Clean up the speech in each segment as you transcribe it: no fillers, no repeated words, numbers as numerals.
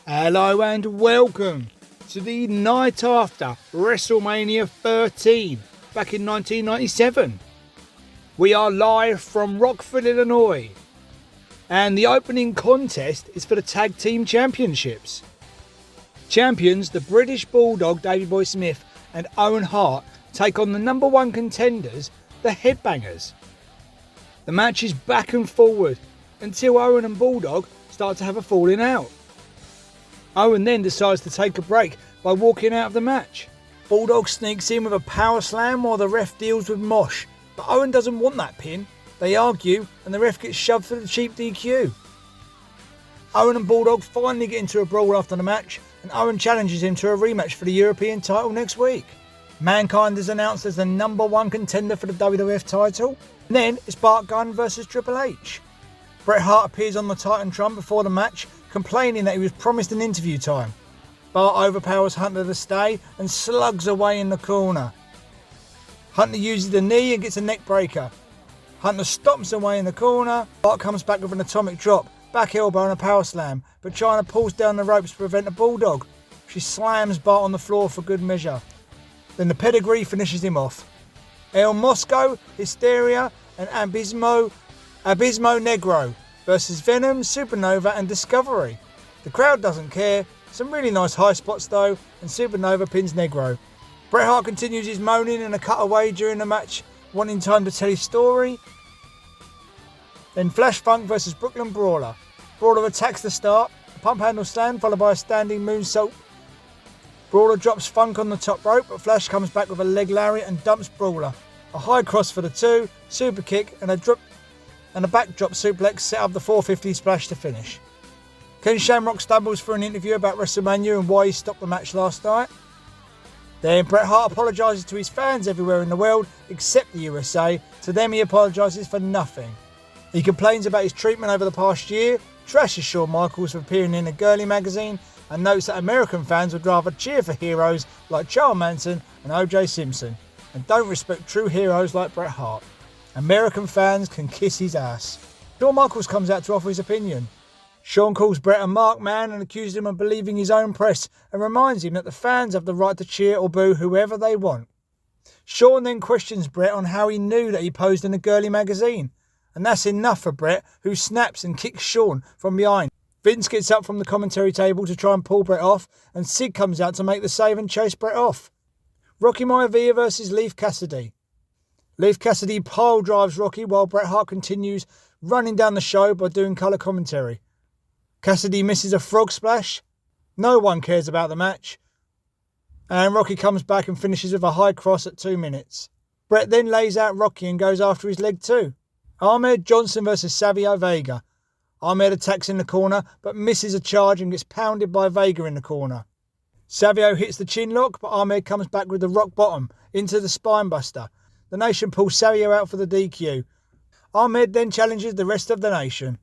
Hello and welcome to the night after WrestleMania 13 back in 1997. We are live from Rockford, Illinois, and the opening contest is for the Tag Team Championships. Champions, the British Bulldog Davey Boy Smith and Owen Hart, take on the number one contenders, the Headbangers. The match is back and forward until Owen and Bulldog start to have a falling out. Owen then decides to take a break by walking out of the match. Bulldog sneaks in with a power slam while the ref deals with Mosh, but Owen doesn't want that pin. They argue and the ref gets shoved for the cheap DQ. Owen and Bulldog finally get into a brawl after the match, and Owen challenges him to a rematch for the European title next week. Mankind is announced as the number one contender for the WWF title. And then it's Bart Gunn versus Triple H. Bret Hart appears on the Titantron before the match, complaining that he was promised an interview time. Bart overpowers Hunter to stay and slugs away in the corner. Hunter uses the knee and gets a neck breaker. Hunter stomps away in the corner. Bart comes back with an atomic drop, back elbow and a power slam, but Chyna pulls down the ropes to prevent a Bulldog. She slams Bart on the floor for good measure. Then the pedigree finishes him off. El Mosco, Hysteria and Abismo Negro versus Venom, Supernova and Discovery. The crowd doesn't care. Some really nice high spots though, and Supernova pins Negro. Bret Hart continues his moaning and a cutaway during the match, wanting time to tell his story. Then Flash Funk versus Brooklyn Brawler. Brawler attacks the start, a pump handle slam followed by a standing moonsault. Brawler drops Funk on the top rope, but Flash comes back with a leg lariat and dumps Brawler. A high cross for the two, super kick and a backdrop suplex set up the 450 splash to finish. Ken Shamrock stumbles for an interview about WrestleMania and why he stopped the match last night. Then Bret Hart apologises to his fans everywhere in the world except the USA. To them he apologises for nothing. He complains about his treatment over the past year, trashes Shawn Micheals for appearing in a girly magazine, and notes that American fans would rather cheer for heroes like Charles Manson and O.J. Simpson, and don't respect true heroes like Bret Hart. American fans can kiss his ass. Shawn Micheals comes out to offer his opinion. Shawn calls Bret a mark man and accuses him of believing his own press, and reminds him that the fans have the right to cheer or boo whoever they want. Shawn then questions Bret on how he knew that he posed in a girly magazine, and that's enough for Bret, who snaps and kicks Shawn from behind. Vince gets up from the commentary table to try and pull Bret off, and Sid comes out to make the save and chase Bret off. Rocky Maivia versus Leif Cassidy. Leif Cassidy pile drives Rocky while Bret Hart continues running down the show by doing colour commentary. Cassidy misses a frog splash. No one cares about the match. And Rocky comes back and finishes with a high cross at 2 minutes. Bret then lays out Rocky and goes after his leg too. Ahmed Johnson versus Savio Vega. Ahmed attacks in the corner but misses a charge and gets pounded by Vega in the corner. Savio hits the chin lock, but Ahmed comes back with the rock bottom into the spine buster. The Nation pulls Savio out for the DQ. Ahmed then challenges the rest of the Nation.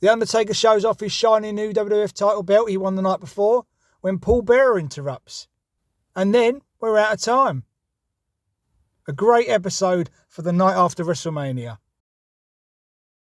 The Undertaker shows off his shiny new WWF title belt he won the night before, when Paul Bearer interrupts. And then we're out of time. A great episode for the night after WrestleMania.